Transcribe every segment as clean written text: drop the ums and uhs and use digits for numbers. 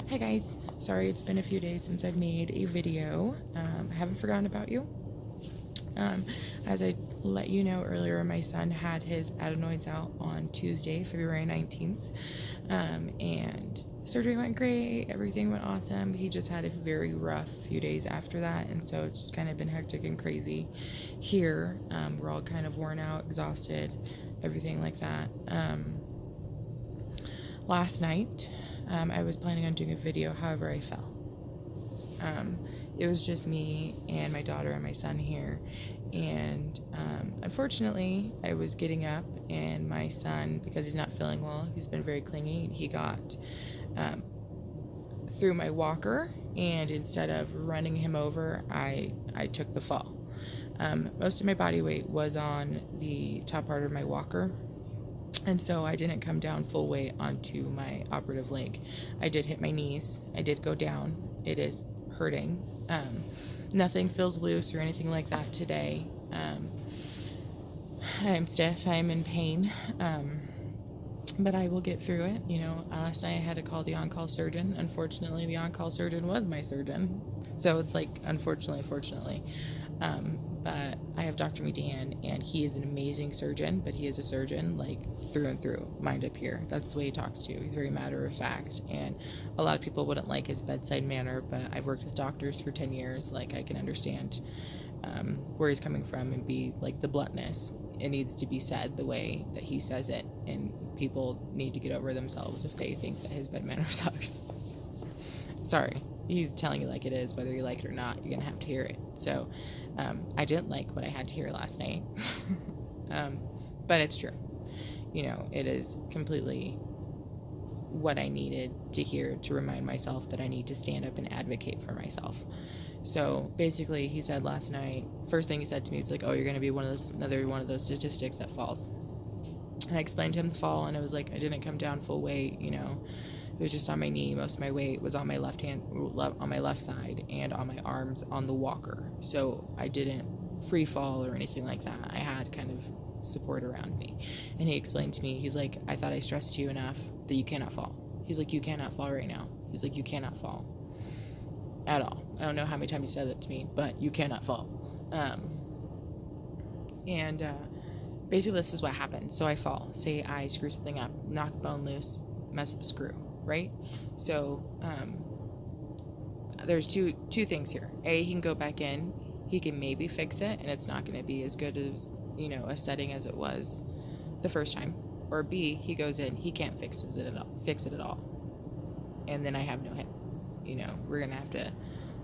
Hi guys, sorry it's been a few days since I've made a video. I haven't forgotten about you. As I let you know earlier, my son had his adenoids out on Tuesday, February 19th, and surgery went great, everything went awesome. He just had a very rough few days after that, and so it's just kind of been hectic and crazy here. We're all kind of worn out, exhausted, everything like that. Last night, I was planning on doing a video, however I fell. It was just me and my daughter and my son here, and unfortunately I was getting up and my son, because he's not feeling well, he's been very clingy, he got through my walker, and instead of running him over, I took the fall. Most of my body weight was on the top part of my walker, and so I didn't come down full weight onto my operative leg. I did hit my knees. I did go down. It is hurting. Nothing feels loose or anything like that today. I'm stiff. I'm in pain. But I will get through it. You know, last night I had to call the on-call surgeon. Unfortunately, the on-call surgeon was my surgeon. So it's like, unfortunately, fortunately. But I have Dr. Medan, and he is an amazing surgeon, but he is a surgeon, like, through and through, mind up here. That's the way he talks to you. He's very matter-of-fact, and a lot of people wouldn't like his bedside manner, but I've worked with doctors for 10 years. Like, I can understand where he's coming from, and be, like, the bluntness. It needs to be said the way that he says it, and people need to get over themselves if they think that his bed manner sucks. Sorry. He's telling you like it is, whether you like it or not, you're gonna have to hear it. So I didn't like what I had to hear last night. But it's true. You know, it is completely what I needed to hear to remind myself that I need to stand up and advocate for myself. So basically, he said last night, first thing he said to me was like, oh, you're gonna be another one of those statistics that falls. And I explained to him the fall, and it was like, I didn't come down full weight, you know. It was just on my knee. Most of my weight was on my on my left side, and on my arms on the walker. So I didn't free fall or anything like that. I had kind of support around me. And he explained to me, he's like, I thought I stressed you enough that you cannot fall. He's like, you cannot fall right now. He's like, you cannot fall at all. I don't know how many times he said that to me, but you cannot fall. Basically this is what happened. So I fall. Say I screw something up, knock a bone loose, mess up a screw. Right? So, there's two things here. A, he can go back in, he can maybe fix it, and it's not going to be as good as, you know, a setting as it was the first time. Or B, he goes in, he can't fix it at all. And then I have no hip. You know, we're going to have to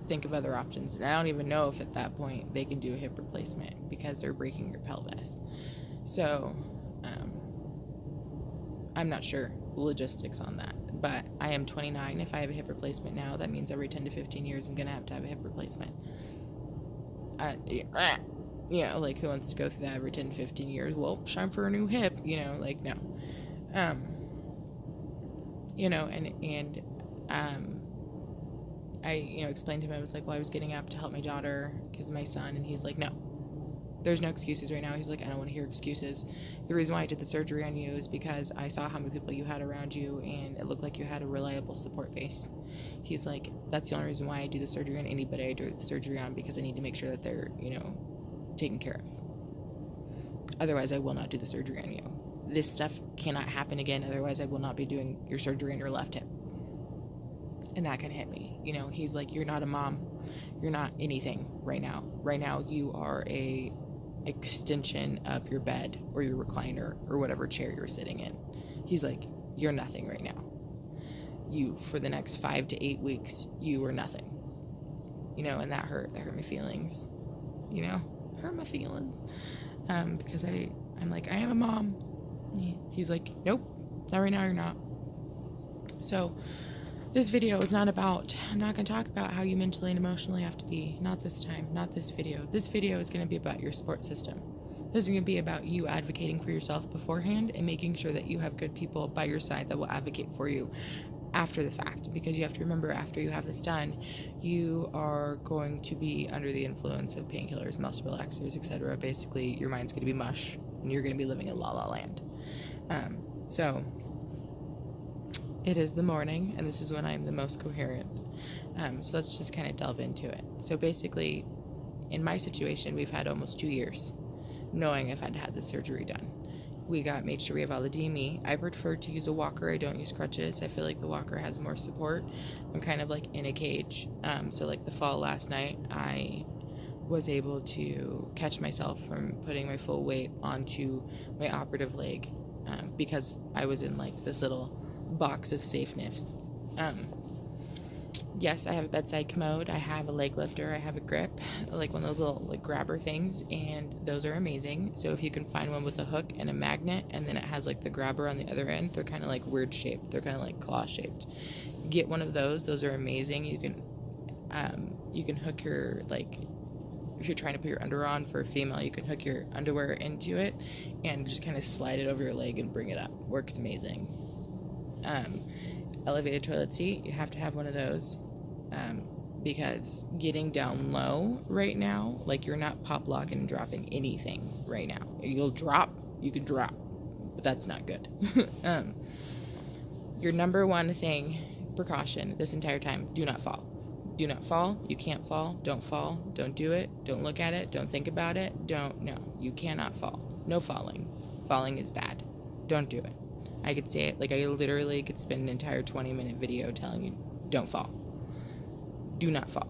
think of other options. And I don't even know if at that point they can do a hip replacement because they're breaking your pelvis. So, I'm not sure logistics on that. But I am 29. If I have a hip replacement now, that means every 10 to 15 years I'm going to have a hip replacement. Yeah, like, who wants to go through that every 10 to 15 years? Well, time for a new hip, you know, like, no. You know, and I, you know, explained to him, I was like, well, I was getting up to help my daughter because of my son, and he's like, no. There's no excuses right now. He's like, I don't want to hear excuses. The reason why I did the surgery on you is because I saw how many people you had around you, and it looked like you had a reliable support base. He's like, that's the only reason why I do the surgery on anybody I do the surgery on, because I need to make sure that they're, you know, taken care of. Otherwise, I will not do the surgery on you. This stuff cannot happen again. Otherwise, I will not be doing your surgery on your left hip. And that kind of hit me. You know, he's like, you're not a mom. You're not anything right now. Right now, you are a extension of your bed or your recliner or whatever chair you're sitting in. He's like, you're nothing right now. You, for the next 5 to 8 weeks, you are nothing. You know, and that hurt my feelings. You know, hurt my feelings. Because I'm like, I am a mom. He's like, nope, not right now, you're not. So this video is not about, I'm not going to talk about how you mentally and emotionally have to be. Not this time, not this video. This video is going to be about your support system. This is going to be about you advocating for yourself beforehand and making sure that you have good people by your side that will advocate for you after the fact. Because you have to remember, after you have this done, you are going to be under the influence of painkillers, muscle relaxers, etc. Basically, your mind's going to be mush, and you're going to be living in la la land. So It is the morning, and this is when I'm the most coherent. So let's just kind of delve into it. So basically, in my situation, we've had almost 2 years knowing if I'd had the surgery done. We made sure we have all the DME. I prefer to use a walker. I don't use crutches. I feel like the walker has more support. I'm kind of like in a cage. So like the fall last night, I was able to catch myself from putting my full weight onto my operative leg because I was in like this little box of safeness. Yes, I have a bedside commode. I have a leg lifter. I have a grip, like one of those little like grabber things, and those are amazing. So if you can find one with a hook and a magnet, and then it has like the grabber on the other end, they're kind of like weird shaped. They're kind of like claw shaped. Get one of those. Those are amazing. You can hook your, like, if you're trying to put your underwear on for a female, you can hook your underwear into it and just kind of slide it over your leg and bring it up. Works amazing. Elevated toilet seat, you have to have one of those because getting down low right now, like, you're not pop locking and dropping anything right now. You can drop, but that's not good. Your number one precaution this entire time: do not fall. Do not fall. You can't fall. Don't fall. Don't do it. Don't look at it. Don't think about it. No, you cannot fall. No falling. Falling is bad. Don't do it. I could say it, like, I literally could spend an entire 20-minute video telling you, don't fall. Do not fall.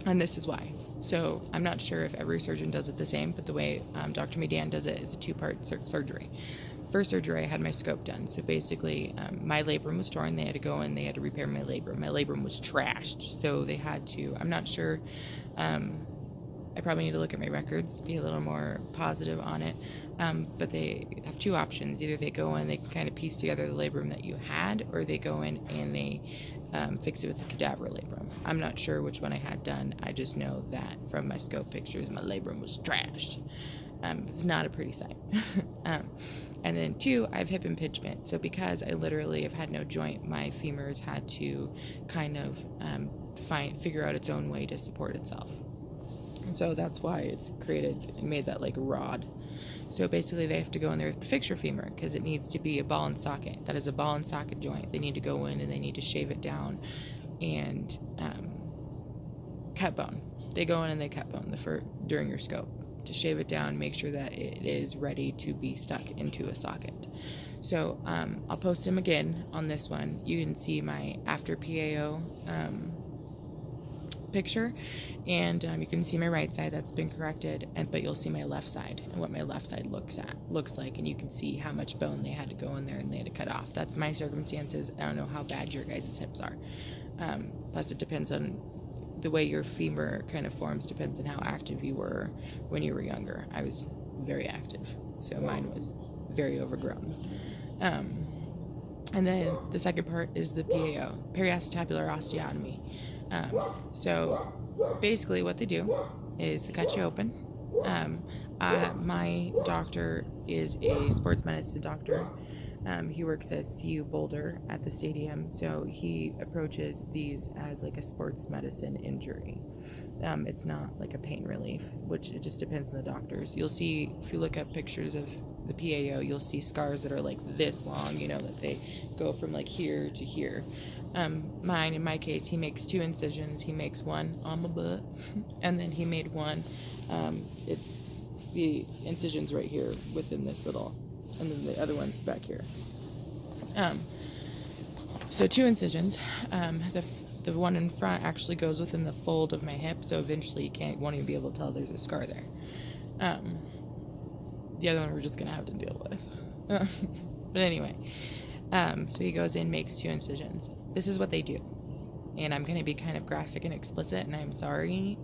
And this is why. So I'm not sure if every surgeon does it the same, but the way Dr. Medan does it is a 2-part surgery. First surgery, I had my scope done. So basically, my labrum was torn. They had to go in. They had to repair my labrum. My labrum was trashed. So they had to, I'm not sure, I probably need to look at my records, be a little more positive on it. But they have 2 options. Either they go in, they can kind of piece together the labrum that you had, or they go in and they fix it with a cadaver labrum. I'm not sure which one I had done. I just know that from my scope pictures, my labrum was trashed. It's not a pretty sight. And then 2, I have hip impingement. So because I literally have had no joint, my femurs had to kind of figure out its own way to support itself. And so that's why it's created and made that like rod. So basically they have to go in there to fix your femur because it needs to be a ball and socket. That is a ball and socket joint. They need to go in and they need to shave it down and cut bone. They go in and they cut bone during your scope to shave it down, make sure that it is ready to be stuck into a socket. So I'll post them again on this one. You can see my after PAO picture, and you can see my right side that's been corrected, but you'll see my left side and what my left side looks like, and you can see how much bone they had to go in there and they had to cut off. That's my circumstances. I don't know how bad your guys' hips are. Plus it depends on the way your femur kind of forms, depends on how active you were when you were younger. I was very active, so mine was very overgrown. And then the second part is the PAO, periacetabular osteotomy. So basically what they do is they cut you open. My doctor is a sports medicine doctor. He works at CU Boulder at the stadium, so he approaches these as like a sports medicine injury. It's not like a pain relief, which it just depends on the doctors. You'll see, if you look up pictures of the PAO, you'll see scars that are like this long, that they go from like here to here. In my case, he makes 2 incisions. He makes one on my butt, and then he made one, it's the incisions right here within this little, and then the other one's back here. So 2 incisions. The one in front actually goes within the fold of my hip, so eventually you won't even be able to tell there's a scar there. The other one we're just gonna have to deal with. But anyway, so he goes in, makes 2 incisions. This is what they do. And I'm going to be kind of graphic and explicit, and I'm sorry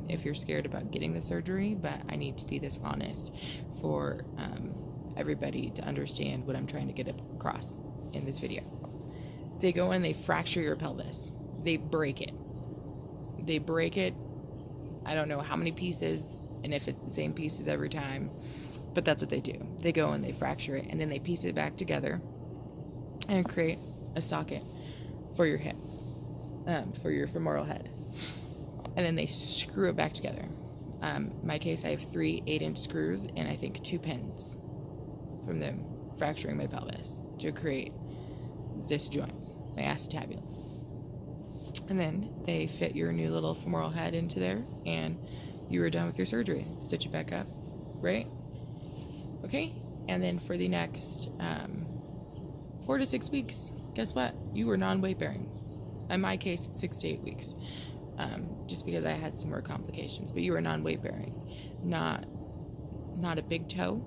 if you're scared about getting the surgery, but I need to be this honest for everybody to understand what I'm trying to get across in this video. They go in, they fracture your pelvis. They break it. I don't know how many pieces, and if it's the same pieces every time, but that's what they do. They go and they fracture it, and then they piece it back together and create a socket for your hip, for your femoral head, and then they screw it back together. In my case, I have 3 8-inch screws and I think 2 pins from them fracturing my pelvis to create this joint, my acetabulum. And then they fit your new little femoral head into there, and you were done with your surgery. Stitch it back up, right? Okay, and then for the next 4 to 6 weeks, guess what? You were non-weight bearing. In my case, it's 6 to 8 weeks, just because I had some more complications. But you were non-weight bearing, not a big toe,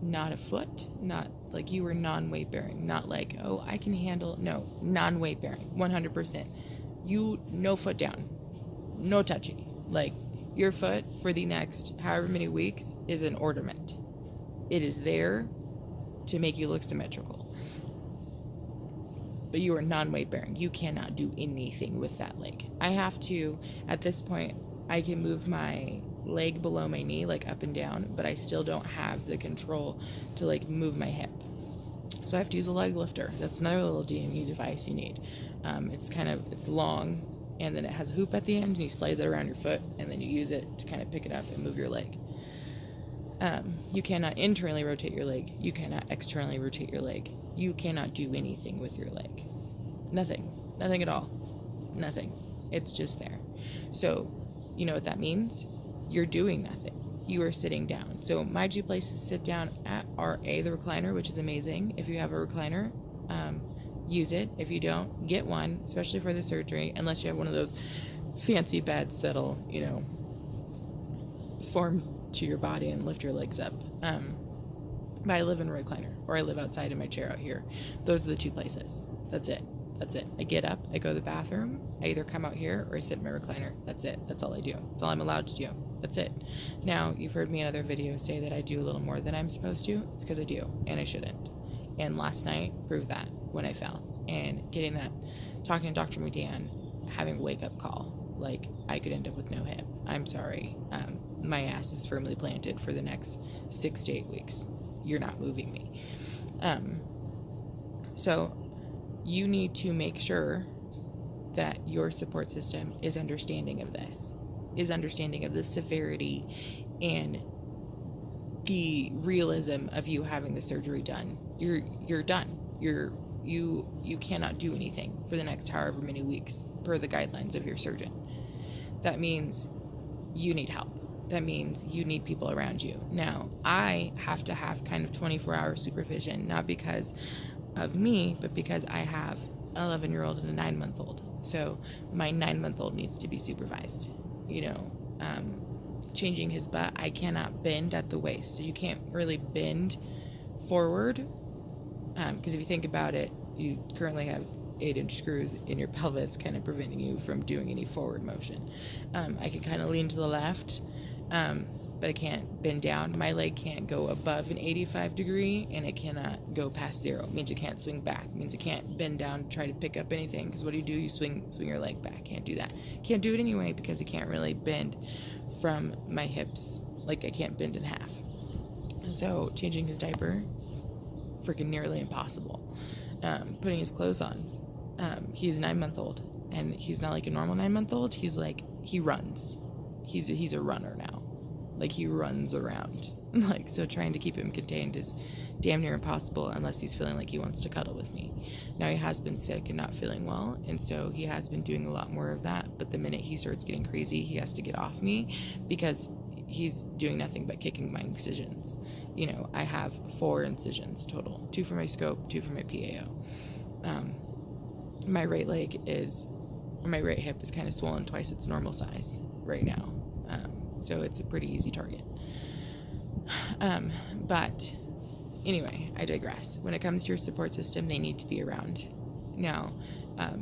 not a foot, not like you were non-weight bearing, not like, oh, I can handle. No, non-weight bearing, 100%. You no foot down, no touchy. Like your foot for the next however many weeks is an ornament. It is there to make you look symmetrical. But you are non-weight bearing. You cannot do anything with that leg. I have to, at this point, I can move my leg below my knee, like up and down, but I still don't have the control to like move my hip. So I have to use a leg lifter. That's another little DME device you need. It's long, and then it has a hoop at the end, and you slide that around your foot, and then you use it to kind of pick it up and move your leg. You cannot internally rotate your leg. You cannot externally rotate your leg. You cannot do anything with your leg. Nothing at all. Nothing. It's just there. So, you know what that means? You're doing nothing. You are sitting down. So my 2 places to sit down at are the recliner, which is amazing. If you have a recliner, use it. If you don't, get one, especially for the surgery, unless you have one of those fancy beds that'll, form to your body and lift your legs up. But I live in a recliner, or I live outside in my chair out here. Those are the 2 places. That's it. I get up, I go to the bathroom, I either come out here or I sit in my recliner. That's it. That's all I do. That's all I'm allowed to do. That's it. Now, you've heard me in other videos say that I do a little more than I'm supposed to. It's because I do, and I shouldn't. And last night proved that when I fell. And getting that, talking to Dr. McDan, having a wake-up call, like I could end up with no hip. I'm sorry. My ass is firmly planted for the next 6 to 8 weeks. You're not moving me. So you need to make sure that your support system is understanding of this, is understanding of the severity and the realism of you having the surgery done. You're done. You cannot do anything for the next however many weeks per the guidelines of your surgeon. That means you need help. That means you need people around you. Now, I have to have kind of 24-hour supervision, not because of me, but because I have an 11-year-old and a 9-month-old. So my 9-month-old needs to be supervised. Changing his butt, I cannot bend at the waist. So you can't really bend forward. Because if you think about it, you currently have 8-inch screws in your pelvis, kind of preventing you from doing any forward motion. I can kind of lean to the left, but I can't bend down. My leg can't go above an 85 degree, and it cannot go past 0. It means it can't swing back. It means it can't bend down, try to pick up anything, because what do? You swing your leg back. Can't do that. Can't do it anyway, because I can't really bend from my hips. Like, I can't bend in half. So changing his diaper, freaking nearly impossible. Putting his clothes on. He's a 9-month-old, and he's not like a normal 9-month-old. He's like, he runs. He's a runner now. Like, he runs around. Like, so trying to keep him contained is damn near impossible unless he's feeling like he wants to cuddle with me. Now, he has been sick and not feeling well, and so he has been doing a lot more of that, but the minute he starts getting crazy, he has to get off me because he's doing nothing but kicking my incisions. I have 4 incisions total, 2 for my scope, 2 for my PAO. My right hip is kind of swollen twice its normal size right now. So it's a pretty easy target. But anyway, I digress. When it comes to your support system, they need to be around. Now,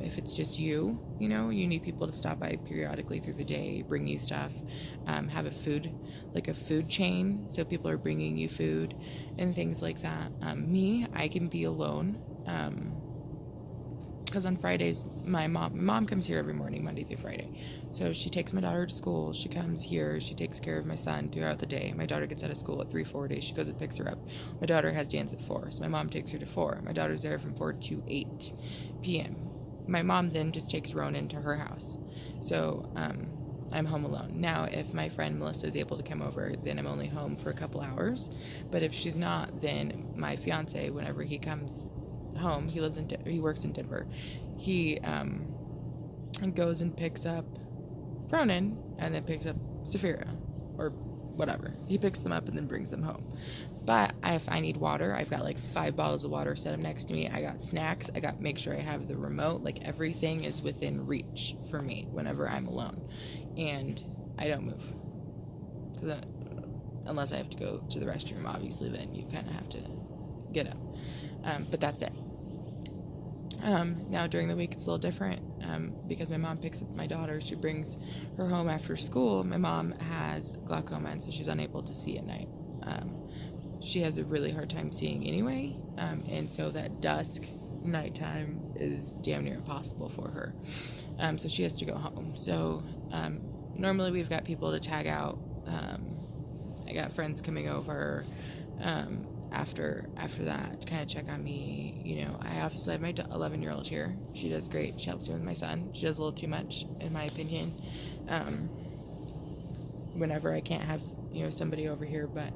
if it's just you need people to stop by periodically through the day, bring you stuff, have a food chain, so people are bringing you food and things like that. I can be alone, because on Fridays, my mom comes here every morning, Monday through Friday. So she takes my daughter to school. She comes here. She takes care of my son throughout the day. My daughter gets out of school at 3:40. She goes and picks her up. My daughter has dance at 4, so my mom takes her to 4. My daughter's there from 4 to 8 p.m. My mom then just takes Ronan to her house. So I'm home alone. Now, if my friend Melissa is able to come over, then I'm only home for a couple hours. But if she's not, then my fiance, whenever he comes home. He works in Denver. He goes and picks up Ronan and then picks up Saphira or whatever. He picks them up and then brings them home. But if I need water, I've got like 5 bottles of water set up next to me. I got snacks. Make sure I have the remote. Like, everything is within reach for me whenever I'm alone. And I don't move. Unless I have to go to the restroom, obviously, then you kind of have to get up. But that's it. Now during the week it's a little different because my mom picks up my daughter. She brings her home after school. My mom has glaucoma, and so she's unable to see at night. She has a really hard time seeing anyway, and so that dusk nighttime is damn near impossible for her. So she has to go home. So normally we've got people to tag out. I got friends coming over after that to kind of check on me. You know, I obviously have my 11-year-old here. She does great. She helps me with my son. She does a little too much, in my opinion. Whenever I can't have, somebody over here, but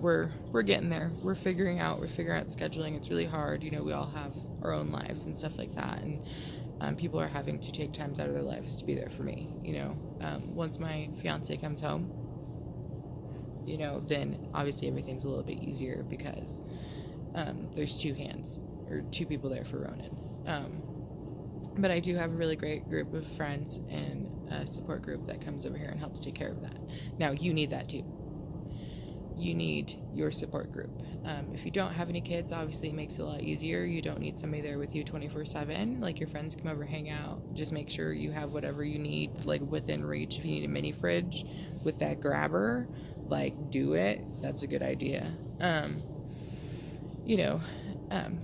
we're getting there. We're figuring out scheduling. It's really hard. We all have our own lives and stuff like that, and people are having to take times out of their lives to be there for me. Once my fiance comes home, then obviously everything's a little bit easier because there's 2 hands or 2 people there for Ronan. But I do have a really great group of friends and a support group that comes over here and helps take care of that. Now, you need that too. You need your support group. If you don't have any kids, obviously it makes it a lot easier. You don't need somebody there with you 24/7. Like, your friends come over, hang out. Just make sure you have whatever you need, like, within reach. If you need a mini fridge with that grabber, like, do it. That's a good idea.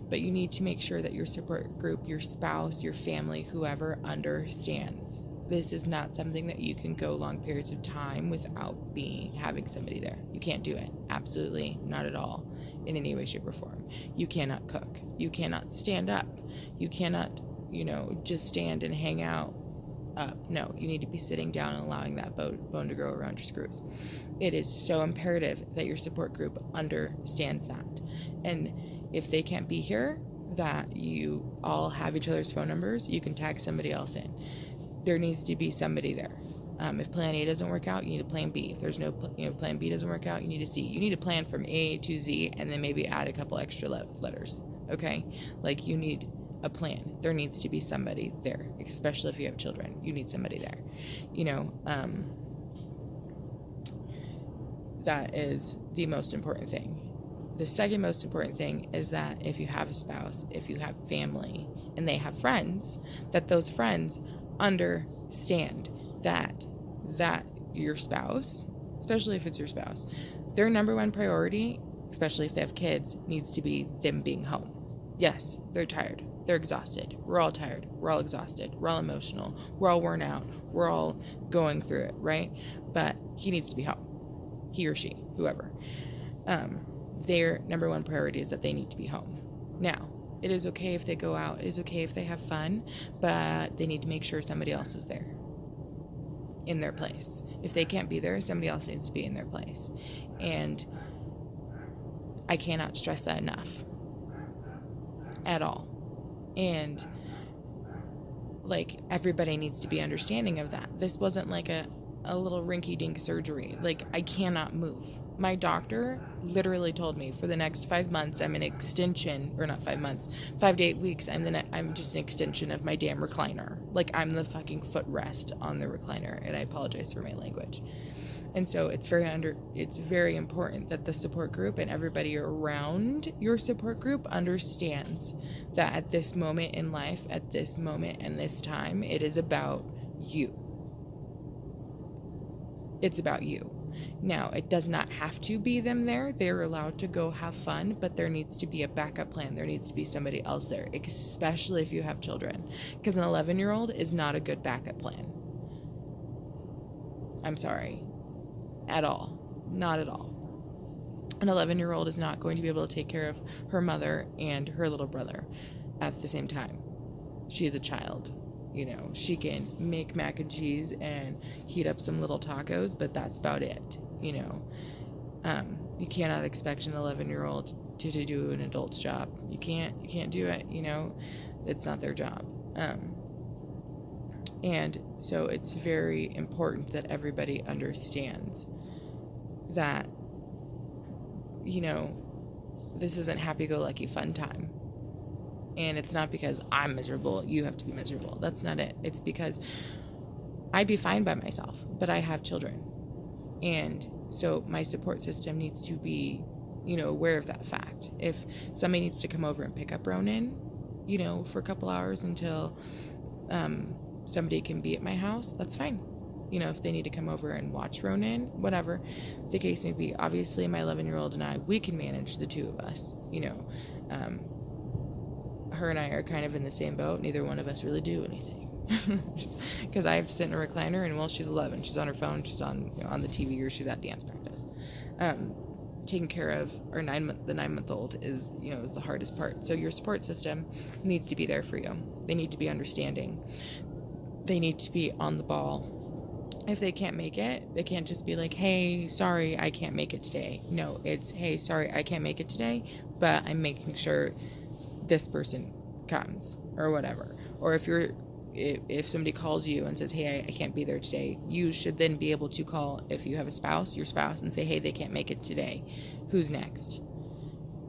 But you need to make sure that your support group, your spouse, your family, whoever, understands. This is not something that you can go long periods of time without having somebody there. You can't do it. Absolutely not at all, in any way, shape, or form. You cannot cook. You cannot stand up. You cannot, just stand and hang out up. No, you need to be sitting down and allowing that bone to grow around your screws. It is so imperative that your support group understands that. And if they can't be here, that you all have each other's phone numbers, you can tag somebody else in. There needs to be somebody there. If plan A doesn't work out, you need a plan B. If there's no plan B doesn't work out, you need a C. You need a plan from A to Z, and then maybe add a couple extra letters. Okay? Like, you need a plan. There needs to be somebody there, especially if you have children. You need somebody there. That is the most important thing. The second most important thing is that if you have a spouse, if you have family, and they have friends, that those friends understand that your spouse, especially if it's your spouse, their number one priority, especially if they have kids, needs to be them being home. Yes, they're tired. They're exhausted. We're all tired. We're all exhausted. We're all emotional. We're all worn out. We're all going through it, right? But he needs to be home. He or she, whoever. Their number one priority is that they need to be home. Now, it is okay if they go out. It is okay if they have fun, but they need to make sure somebody else is there in their place. If they can't be there, somebody else needs to be in their place. And I cannot stress that enough at all. And like, everybody needs to be understanding of that. This wasn't like a little rinky-dink surgery. Like, I cannot move. My doctor literally told me for the next 5 months I'm an extension, or not 5 months, 5 to 8 weeks, I'm just an extension of my damn recliner. Like, I'm the fucking footrest on the recliner, and I apologize for my language. And so it's very important that the support group and everybody around your support group understands that at this moment in life, at this moment and this time, it is about you. It's about you. Now, it does not have to be them there. They're allowed to go have fun, but there needs to be a backup plan. There needs to be somebody else there, especially if you have children, because an 11-year-old is not a good backup plan. I'm sorry. At all. Not at all. An 11-year-old is not going to be able to take care of her mother and her little brother at the same time. She is a child. She can make mac and cheese and heat up some little tacos, but that's about it. You cannot expect an 11-year-old to do an adult's job. You can't do it, it's not their job. And so it's very important that everybody understands that, this isn't happy-go-lucky fun time. And it's not because I'm miserable, you have to be miserable. That's not it. It's because I'd be fine by myself, but I have children. And so my support system needs to be, aware of that fact. If somebody needs to come over and pick up Ronan, for a couple hours until somebody can be at my house, that's fine. If they need to come over and watch Ronan, whatever the case may be. Obviously, my 11-year-old and I, we can manage the two of us. Her and I are kind of in the same boat. Neither one of us really do anything. Because I have to sit in a recliner, and well, she's 11. She's on her phone. She's on the TV, or she's at dance practice. Taking care of the 9-month-old is the hardest part. So your support system needs to be there for you. They need to be understanding. They need to be on the ball. If they can't make it, they can't just be like, hey, sorry, I can't make it today. No, it's, hey, sorry, I can't make it today, but I'm making sure this person comes, or whatever. Or if somebody calls you and says, hey, I can't be there today, you should then be able to call, if you have a spouse, your spouse, and say, hey, they can't make it today. Who's next?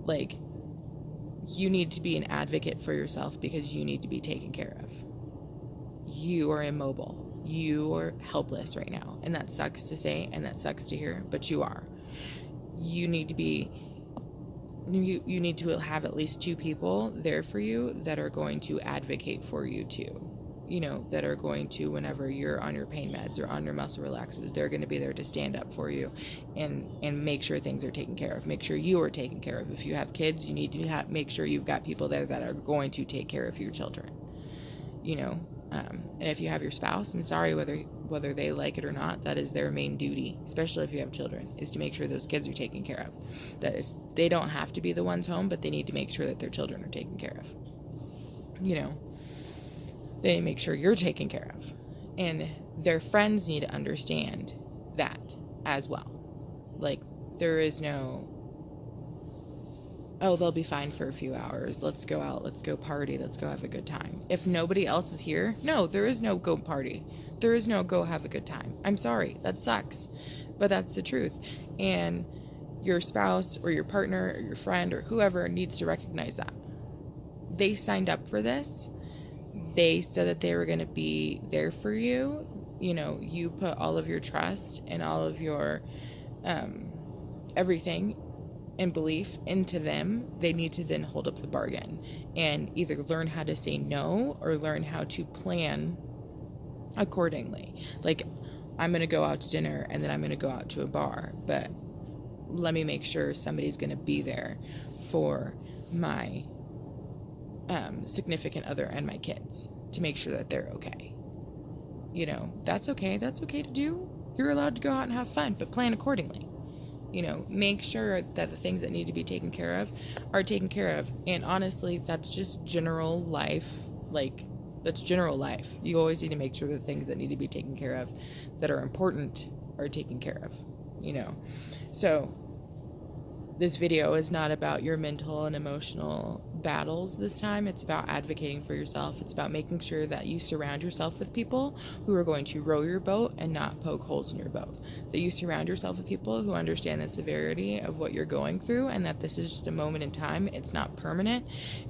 Like, you need to be an advocate for yourself because you need to be taken care of. You are immobile. You are helpless right now. And that sucks to say, and that sucks to hear, but you are. You need to have at least 2 people there for you that are going to advocate for you too. That are going to, whenever you're on your pain meds or on your muscle relaxers, they're going to be there to stand up for you and make sure things are taken care of. Make sure you are taken care of. If you have kids, you need to make sure you've got people there that are going to take care of your children. And if you have your spouse, I'm sorry, whether they like it or not, that is their main duty, especially if you have children, is to make sure those kids are taken care of. They don't have to be the ones home, but they need to make sure that their children are taken care of. They make sure you're taken care of. And their friends need to understand that as well. Like, there is no, oh, they'll be fine for a few hours. Let's go out. Let's go party. Let's go have a good time. If nobody else is here, no, there is no go party. There is no go have a good time. I'm sorry. That sucks. But that's the truth. And your spouse or your partner or your friend or whoever needs to recognize that. They signed up for this. They said that they were going to be there for you. You put all of your trust and all of your everything and belief into them. They need to then hold up the bargain and either learn how to say no or learn how to plan accordingly. Like, I'm going to go out to dinner and then I'm going to go out to a bar, but let me make sure somebody's going to be there for my significant other and my kids to make sure that they're okay. That's okay. That's okay to do. You're allowed to go out and have fun, but plan accordingly. Make sure that the things that need to be taken care of are taken care of. And honestly, that's just general life. That's general life. You always need to make sure the things that need to be taken care of that are important are taken care of, So this video is not about your mental and emotional battles this time. It's about advocating for yourself. It's about making sure that you surround yourself with people who are going to row your boat and not poke holes in your boat. That you surround yourself with people who understand the severity of what you're going through and that this is just a moment in time. It's not permanent.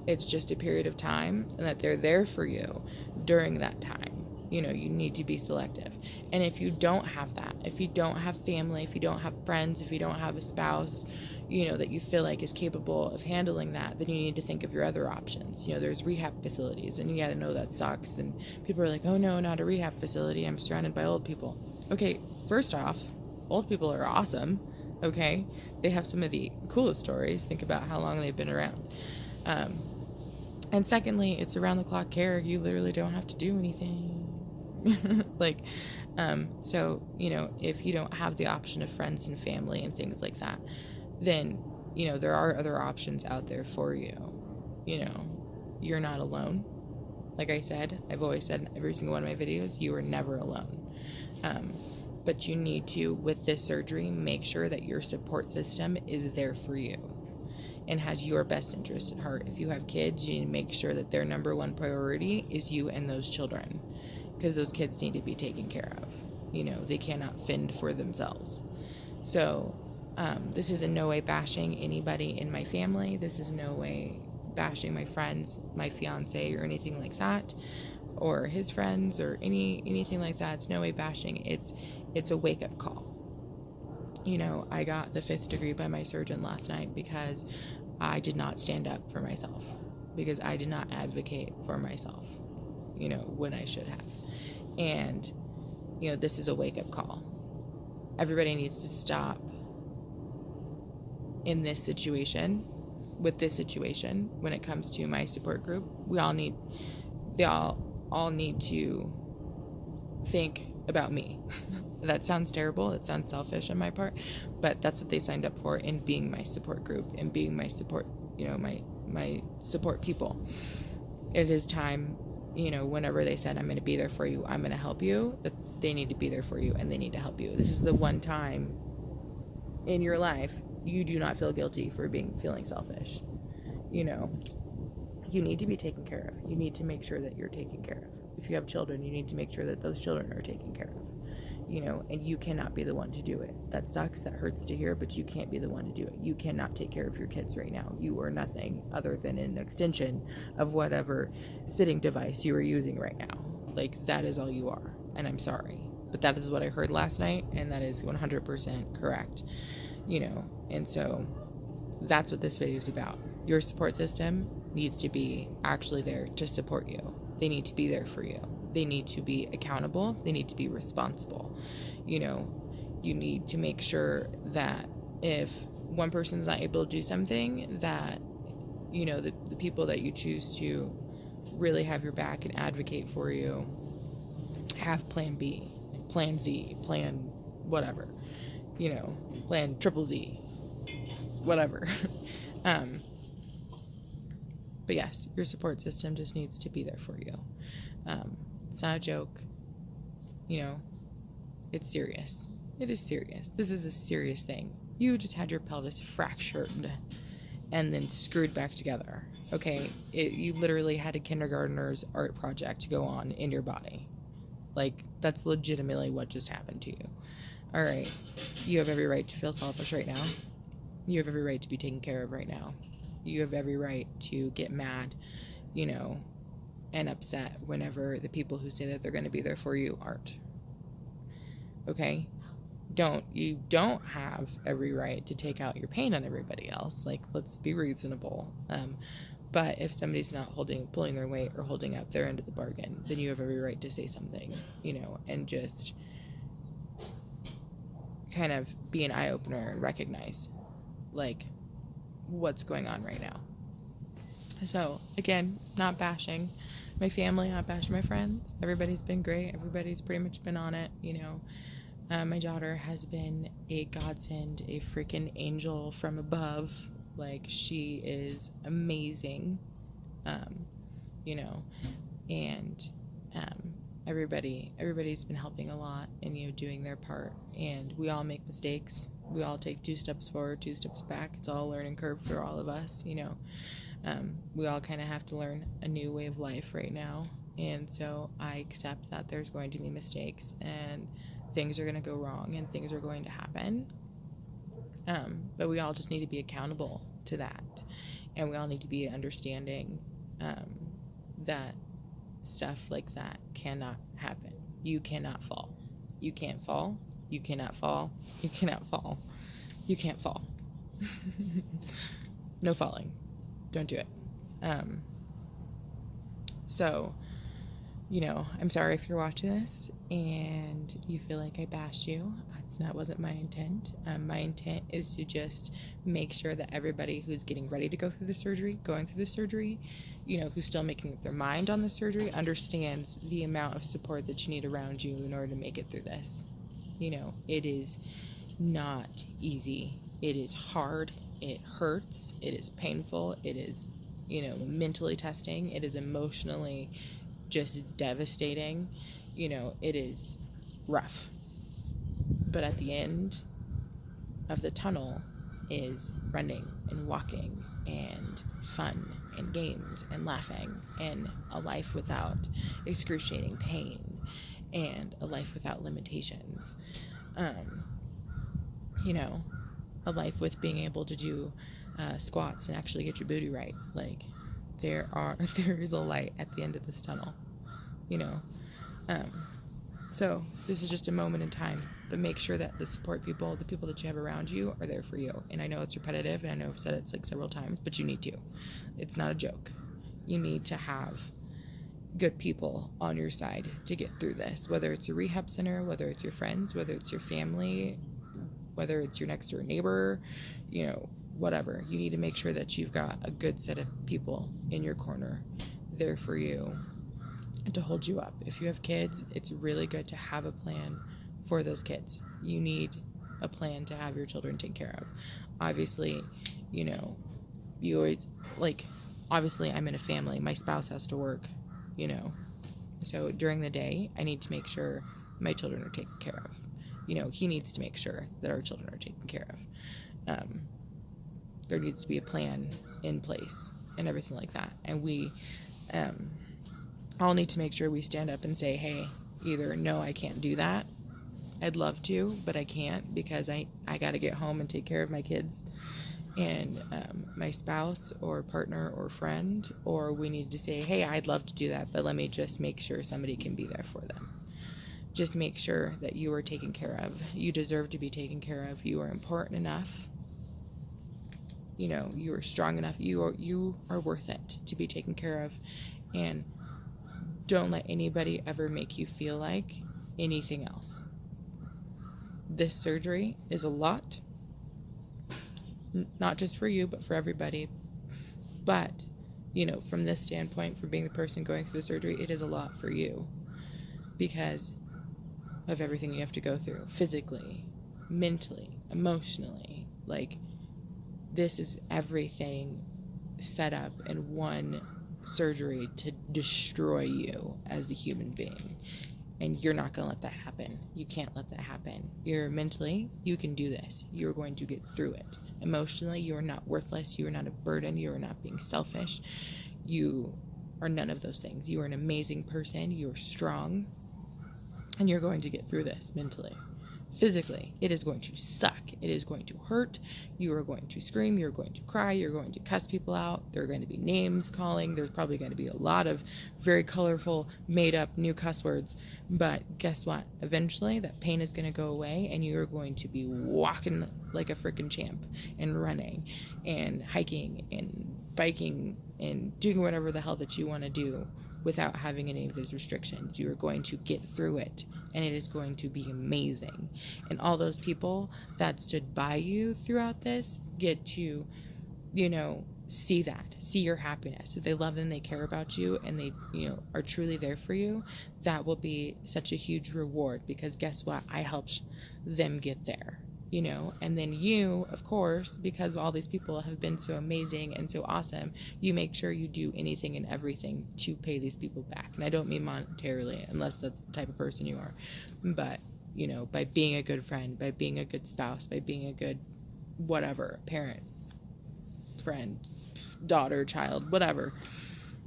It's just a period of time, and that they're there for you during that time. You need to be selective. And if you don't have that, if you don't have family, if you don't have friends, if you don't have a spouse, that you feel like is capable of handling that, then you need to think of your other options. There's rehab facilities, and you got to know that sucks. And people are like, oh no, not a rehab facility. I'm surrounded by old people. Okay, first off, old people are awesome. Okay, they have some of the coolest stories. Think about how long they've been around. And secondly, it's around the clock care. You literally don't have to do anything. So, if you don't have the option of friends and family and things like that, then, there are other options out there for you. You're not alone. Like I said, I've always said in every single one of my videos, you are never alone. But you need to, with this surgery, make sure that your support system is there for you and has your best interest at heart. If you have kids, you need to make sure that their number one priority is you and those children, because those kids need to be taken care of. They cannot fend for themselves. So this is in no way bashing anybody in my family. This is no way bashing my friends, my fiance, or anything like that, or his friends, or anything like that. It's no way bashing. It's a wake-up call. I got the 5th degree by my surgeon last night because I did not stand up for myself, because I did not advocate for myself, when I should have. And, this is a wake-up call. Everybody needs to stop in this situation, with this situation, when it comes to my support group. They all need to think about me. That sounds terrible. It sounds selfish on my part, but that's what they signed up for in being my support group and being my support, my support people. It is time, whenever they said, I'm going to be there for you, I'm going to help you, that they need to be there for you and they need to help you. This is the one time in your life you do not feel guilty for feeling selfish. You need to be taken care of. You need to make sure that you're taken care of. If you have children, you need to make sure that those children are taken care of. And you cannot be the one to do it. That sucks, that hurts to hear, but you can't be the one to do it. You cannot take care of your kids right now. You are nothing other than an extension of whatever sitting device you are using right now. Like, that is all you are, and I'm sorry. But that is what I heard last night, and that is 100% correct. And so that's what this video is about. Your support system needs to be actually there to support you. They need to be there for you. They need to be accountable. They need to be responsible. You need to make sure that if one person's not able to do something, that, the people that you choose to really have your back and advocate for you have plan B, plan Z, plan whatever, plan triple Z, whatever. But yes, your support system just needs to be there for you. It's not a joke. It's serious. It is serious. This is a serious thing. You just had your pelvis fractured and then screwed back together. Okay? You literally had a kindergartner's art project go on in your body. Like, that's legitimately what just happened to you. All right. You have every right to feel selfish right now. You have every right to be taken care of right now. You have every right to get mad, and upset whenever the people who say that they're going to be there for you aren't. Okay? You don't have every right to take out your pain on everybody else. Like, let's be reasonable. But if somebody's not pulling their weight or holding up their end of the bargain, then you have every right to say something, and just kind of be an eye-opener and recognize, like, what's going on right now. So, again, not bashing my family, not bashing my friends. Everybody's been great. Everybody's pretty much been on it, My daughter has been a godsend, a freaking angel from above. Like, she is amazing, and everybody's been helping a lot and, doing their part. And we all make mistakes. We all take 2 steps forward, 2 steps back. It's all a learning curve for all of us, We all kind of have to learn a new way of life right now. And so I accept that there's going to be mistakes and things are going to go wrong and things are going to happen. But we all just need to be accountable to that. And we all need to be understanding that stuff like that cannot happen. You cannot fall. You can't fall. You cannot fall. You cannot fall. You can't fall. No falling. Don't do it. So, I'm sorry if you're watching this and you feel like I bashed you. That wasn't my intent. My intent is to just make sure that everybody who's getting ready to go through the surgery, going through the surgery, who's still making up their mind on the surgery, understands the amount of support that you need around you in order to make it through this. It is not easy. It is hard. It hurts. It is painful. It is, mentally testing. It is emotionally just devastating. It is rough. But at the end of the tunnel is running and walking and fun and games and laughing and a life without excruciating pain and a life without limitations. You know, a life with being able to do squats and actually get your booty right. Like, there is a light at the end of this tunnel, you know. So this is just a moment in time, but make sure that the support people, the people that you have around you, are there for you. And I know it's repetitive, and I know I've said it like several times, but you need to. It's not a joke. You need to have good people on your side to get through this, whether it's a rehab center, whether it's your friends, whether it's your family, whether it's your next door neighbor, you know, whatever. You need to make sure that you've got a good set of people in your corner there for you and to hold you up. If you have kids, it's really good to have a plan for those kids. You need a plan to have your children taken care of. Obviously, you know, you always, like, obviously I'm in a family. My spouse has to work, you know. So during the day, I need to make sure my children are taken care of. You know, he needs to make sure that our children are taken care of. There needs to be a plan in place and everything like that. And we all need to make sure we stand up and say, hey, either no, I can't do that. I'd love to, but I can't because I got to get home and take care of my kids and my spouse or partner or friend, or we need to say, hey, I'd love to do that, but let me just make sure somebody can be there for them. Just make sure that you are taken care of. You deserve to be taken care of. You are important enough. You know, you are strong enough. You are worth it to be taken care of. And don't let anybody ever make you feel like anything else. This surgery is a lot. Not just for you, but for everybody. But, you know, from this standpoint, from being the person going through the surgery, it is a lot for you because of everything you have to go through physically, mentally, emotionally. Like, this is everything set up in one surgery to destroy you as a human being. And you're not going to let that happen. You can't let that happen. You're mentally, you can do this. You're going to get through it. Emotionally, you are not worthless. You are not a burden. You are not being selfish. You are none of those things. You are an amazing person. You are strong. And you're going to get through this mentally. Physically, it is going to suck. It is going to hurt. You are going to scream. You're going to cry. You're going to cuss people out. There are going to be names calling. There's probably going to be a lot of very colorful, made-up new cuss words. But guess what? Eventually, that pain is going to go away, and you're going to be walking like a freaking champ and running and hiking and biking and doing whatever the hell that you want to do without having any of those restrictions. You are going to get through it, and it is going to be amazing. And all those people that stood by you throughout this get to, you know, see your happiness. If they love and they care about you and they, you know, are truly there for you, that will be such a huge reward because guess what? I helped them get there. You know, and then you, of course, because all these people have been so amazing and so awesome, you make sure you do anything and everything to pay these people back. And I don't mean monetarily, unless that's the type of person you are. But, you know, by being a good friend, by being a good spouse, by being a good whatever, parent, friend, daughter, child, whatever,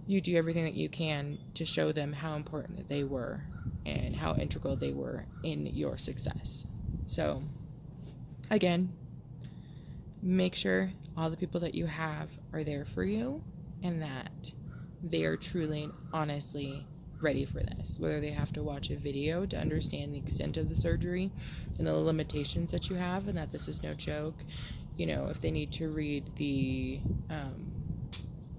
you do everything that you can to show them how important that they were and how integral they were in your success. So, again, make sure all the people that you have are there for you and that they are truly and honestly ready for this. Whether they have to watch a video to understand the extent of the surgery and the limitations that you have and that this is no joke. You know, if they need to read the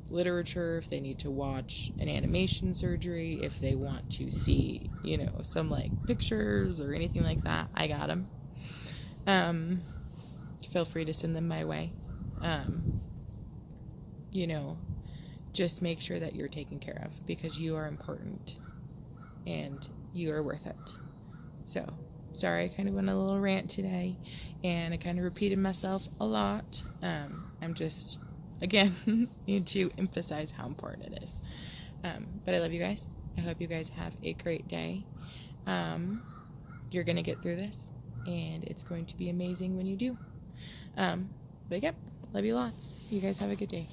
literature, if they need to watch an animation surgery, if they want to see, you know, some like pictures or anything like that, I got them. Feel free to send them my way. You know, just make sure that you're taken care of because you are important and you are worth it. So, sorry, I kind of went on a little rant today and I kind of repeated myself a lot. I'm just, again, need to emphasize how important it is. But I love you guys. I hope you guys have a great day. You're going to get through this. and it's going to be amazing when you do. But yep, love you lots. You guys have a good day.